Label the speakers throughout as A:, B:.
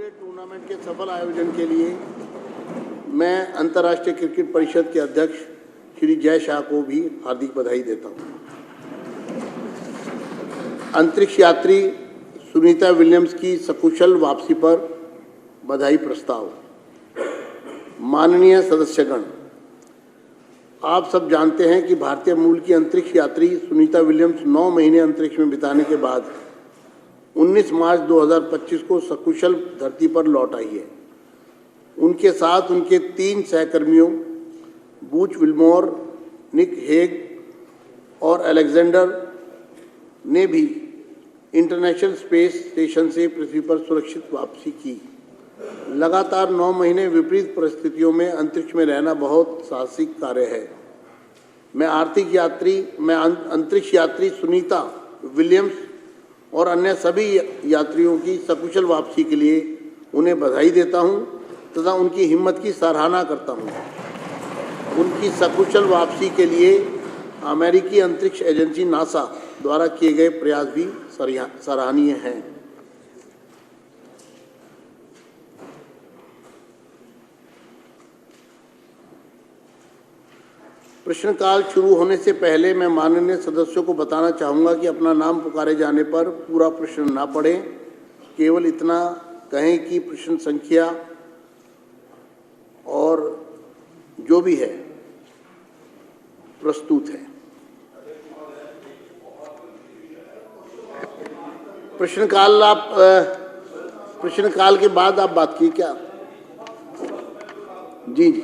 A: Cricket tournament के सफल आयोजन के लिए मैं अंतर्राष्ट्रीय क्रिकेट परिषद के अध्यक्ष श्री जय शाह को भी हार्दिक बधाई देता हूं। अंतरिक्ष यात्री सुनीता विलियम्स की सकुशल वापसी पर बधाई प्रस्ताव। माननीय सदस्यगण, आप सब जानते हैं कि भारतीय मूल की अंतरिक्ष यात्री सुनीता विलियम्स 9 महीने अंतरिक्ष में बिताने के बाद 19 मार्च 2025 को सकुशल धरती पर लौट आई है। उनके साथ उनके 3 सहकर्मियों बूच विल्मोर, निक हेग और अलेक्जेंडर ने भी इंटरनेशनल स्पेस स्टेशन से पृथ्वी पर सुरक्षित वापसी की। लगातार 9 महीने विपरीत परिस्थितियों में अंतरिक्ष में रहना बहुत साहसिक कार्य है। मैं अंतरिक्ष यात्री सुनीता विलियम्स और अन्य सभी यात्रियों की सकुशल वापसी के लिए उन्हें बधाई देता हूं तथा उनकी हिम्मत की सराहना करता हूं। उनकी सकुशल वापसी के लिए अमेरिकी अंतरिक्ष एजेंसी नासा द्वारा किए गए प्रयास भी सराहनीय हैं। प्रश्नकाल शुरू होने से पहले मैं माननीय सदस्यों को बताना चाहूँगा कि अपना नाम पुकारे जाने पर पूरा प्रश्न ना पढ़ें, केवल इतना कहें कि प्रश्न संख्या और जो भी है प्रस्तुत है। प्रश्नकाल के बाद आप बात की क्या? जी जी।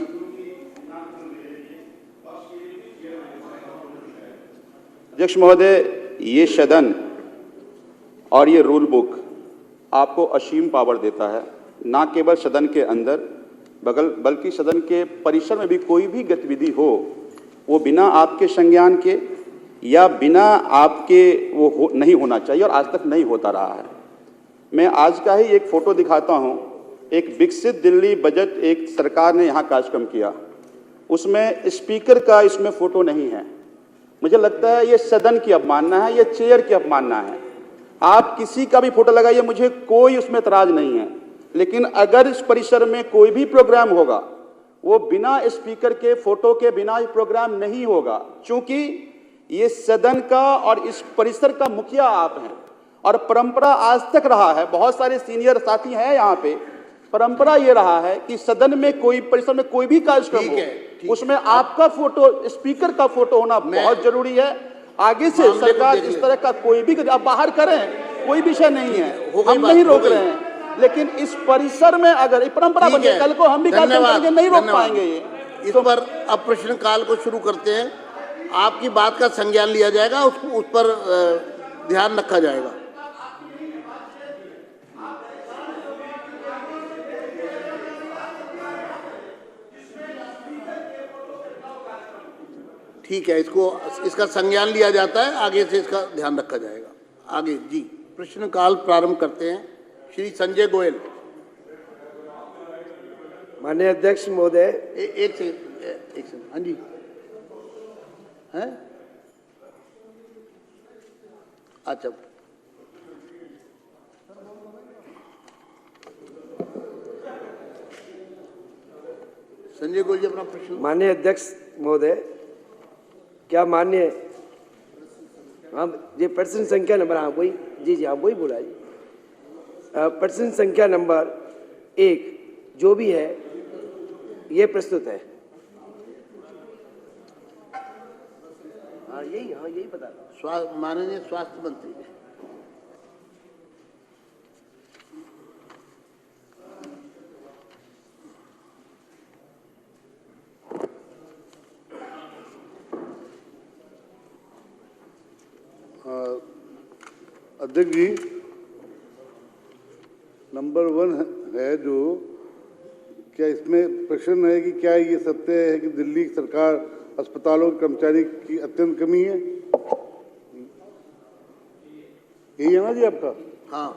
B: अध्यक्ष महोदय, ये सदन और ये रूल बुक आपको असीम पावर देता है, ना केवल सदन के अंदर बल्कि सदन के परिसर में भी कोई भी गतिविधि हो वो बिना आपके संज्ञान के या बिना आपके नहीं होना चाहिए और आज तक नहीं होता रहा है। मैं आज का ही एक फोटो दिखाता हूँ। एक विकसित दिल्ली बजट एक सरकार ने यहाँ कार्यक्रम किया, उसमें स्पीकर का इसमें फोटो नहीं है। मुझे लगता है ये सदन की अवमानना है, ये चेयर की अवमानना है। आप किसी का भी फोटो लगाइए, मुझे कोई उसमें एतराज नहीं है, लेकिन अगर इस परिसर में कोई भी प्रोग्राम होगा वो बिना स्पीकर के फोटो के बिना प्रोग्राम नहीं होगा, क्योंकि ये सदन का और इस परिसर का मुखिया आप हैं और परंपरा आज तक रहा है। बहुत सारे सीनियर साथी हैं यहाँ पे। परंपरा ये रहा है कि सदन में कोई परिसर में कोई भी कार्यक्रम हो उसमें आपका फोटो, स्पीकर का फोटो होना बहुत जरूरी है। आगे से सरकार इस तरह का कोई भी आप बाहर करें, कोई विषय नहीं है, हम नहीं रोक रहे हैं, लेकिन इस परिसर में अगर परंपरा बने, कल को हम भी कार्यक्रम करेंगे, नहीं रोक पाएंगे ये।
A: इस पर अब प्रश्नकाल को शुरू करते हैं। आपकी बात का संज्ञान लिया जाएगा, उस पर ध्यान रखा जाएगा। ठीक है, इसका संज्ञान लिया जाता है, आगे से इसका ध्यान रखा जाएगा। आगे जी, प्रश्नकाल प्रारंभ करते हैं। श्री संजय गोयल।
C: माननीय अध्यक्ष महोदय,
A: एक सेकंड। हाँ जी, हैं? अच्छा, संजय गोयल जी अपना प्रश्न।
C: माननीय अध्यक्ष महोदय, क्या मान्य हम ये प्रश्न संख्या नंबर, हाँ वही, जी जी हाँ वही बोला जी। प्रश्न संख्या नंबर 1 जो भी है ये प्रस्तुत है। हाँ यही बता।
A: माननीय स्वास्थ्य मंत्री।
D: अध्यक्ष जी, नंबर 1 है जो, क्या इसमें प्रश्न है कि क्या ये सत्य है कि दिल्ली सरकार अस्पतालों के कर्मचारी की अत्यंत कमी है? यही है ना जी आपका?
A: हाँ।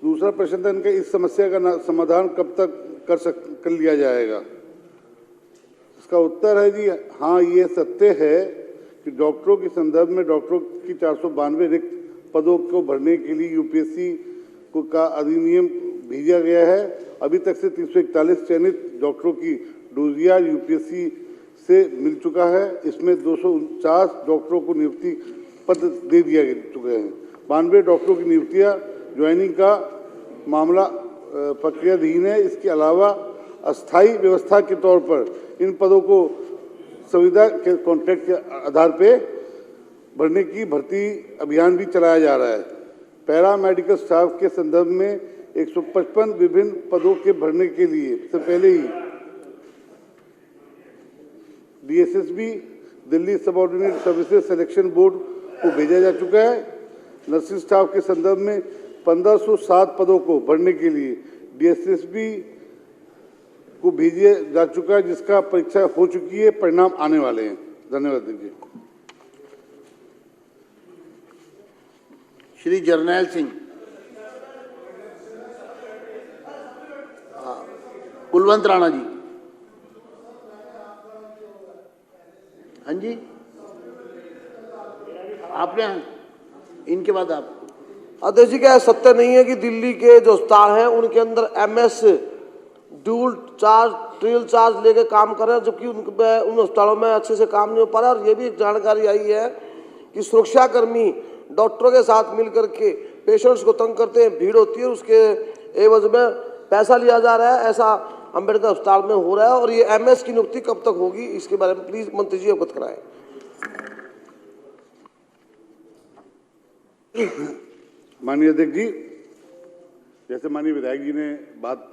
D: दूसरा प्रश्न था इनका, इस समस्या का समाधान कब तक कर लिया जाएगा? इसका उत्तर है जी हाँ, ये सत्य है कि डॉक्टरों के संदर्भ में डॉक्टरों की 492 रिक्त पदों को भरने के लिए यूपीएससी को का अधिनियम भेजा गया है। अभी तक से 341 चयनित डॉक्टरों की डोजियर यूपीएससी से मिल चुका है। इसमें 249 डॉक्टरों को नियुक्ति पत्र दे दिया चुके हैं। 92 डॉक्टरों की नियुक्तियां ज्वाइनिंग का मामला प्रक्रियाधीन है। इसके अलावा अस्थायी व्यवस्था के तौर पर इन पदों को संविदा के कॉन्ट्रैक्ट के आधार पर भरने की भर्ती अभियान भी चलाया जा रहा है। पैरा मेडिकल स्टाफ के संदर्भ में 155 विभिन्न पदों के भरने के लिए से पहले ही DSSB Delhi subordinate services selection board को भेजा जा चुका है। नर्सिंग स्टाफ के संदर्भ में 1507 पदों को भरने के लिए डीएसएसबी को भेजा जा चुका है, जिसका परीक्षा हो चुकी है, परिणाम आने वाले हैं। धन्यवाद दीजिए।
A: श्री जरनैल सिंह। कुलवंत राणा जी। हाँ जी, आपने इनके बाद आप।
E: अध्यक्ष जी, क्या सत्य नहीं है कि दिल्ली के जो अस्पताल हैं उनके अंदर एमएस ड्यूल चार्ज ट्रिल चार्ज लेके काम कर रहे हैं, जबकि उन अस्पतालों में अच्छे से काम नहीं हो पा रहा। और ये भी जानकारी आई है कि सुरक्षाकर्मी डॉक्टरों के साथ मिलकर के पेशेंट्स को तंग करते हैं, भीड़ होती है, उसके एवज में पैसा लिया जा रहा है। ऐसा अंबेडकर अस्पताल में हो रहा है। और ये एमएस की नियुक्ति कब तक होगी, इसके बारे में प्लीज मंत्री जी अवगत कराएं।
D: माननीय अध्यक्ष जी, जैसे माननीय विधायक जी ने बात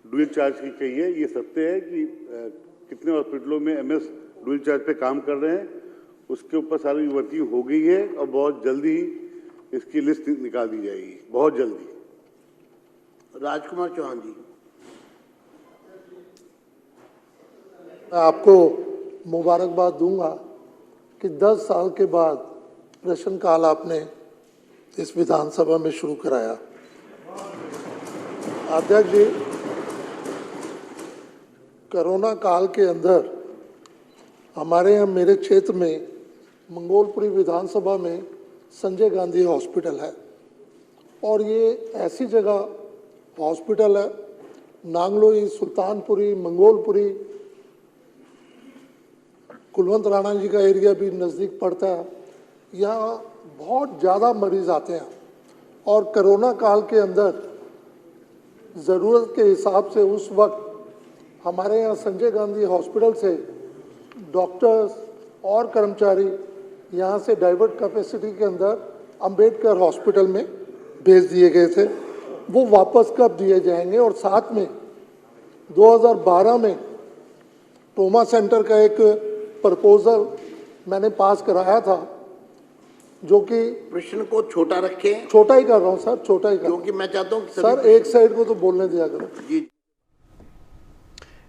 D: ड्यूल चार्ज की कही है, ये सत्य है कि कितने हॉस्पिटलों में एमएस ड्यूल चार्ज पे काम कर रहे हैं। उसके ऊपर सारी वर्किंग हो गई है और बहुत जल्दी ही इसकी लिस्ट निकाल दी जाएगी, बहुत जल्दी।
A: राजकुमार चौहान जी।
F: मैं आपको मुबारकबाद दूंगा कि 10 साल के बाद प्रश्नकाल आपने इस विधानसभा में शुरू कराया। अध्यक्ष जी, कोरोना काल के अंदर हमारे यहाँ मेरे क्षेत्र में मंगोलपुरी विधानसभा में संजय गांधी हॉस्पिटल है और ये ऐसी जगह हॉस्पिटल है, नांगलोई, सुल्तानपुरी, मंगोलपुरी, कुलवंत राणा जी का एरिया भी नज़दीक पड़ता है। यहाँ बहुत ज़्यादा मरीज आते हैं और कोरोना काल के अंदर ज़रूरत के हिसाब से उस वक्त हमारे यहाँ संजय गांधी हॉस्पिटल से डॉक्टर्स और कर्मचारी यहाँ से डाइवर्ट कैपेसिटी के अंदर अंबेडकर हॉस्पिटल में भेज दिए गए थे। वो वापस कब दिए जाएंगे? और साथ में 2012 में ट्रोमा सेंटर का एक प्रपोजल मैंने पास कराया था, जो कि
A: प्रश्न को छोटा रखें।
F: छोटा ही कर रहा हूँ सर, छोटा ही कर रहा हूँ,
A: क्योंकि मैं चाहता हूँ
F: सर एक साइड को तो बोलने दिया करो।
A: जी।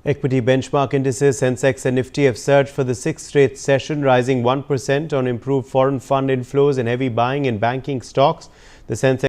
G: Equity benchmark indices Sensex and Nifty have surged for the 6th straight session, rising 1% on improved foreign fund inflows and heavy buying in banking stocks. The Sensex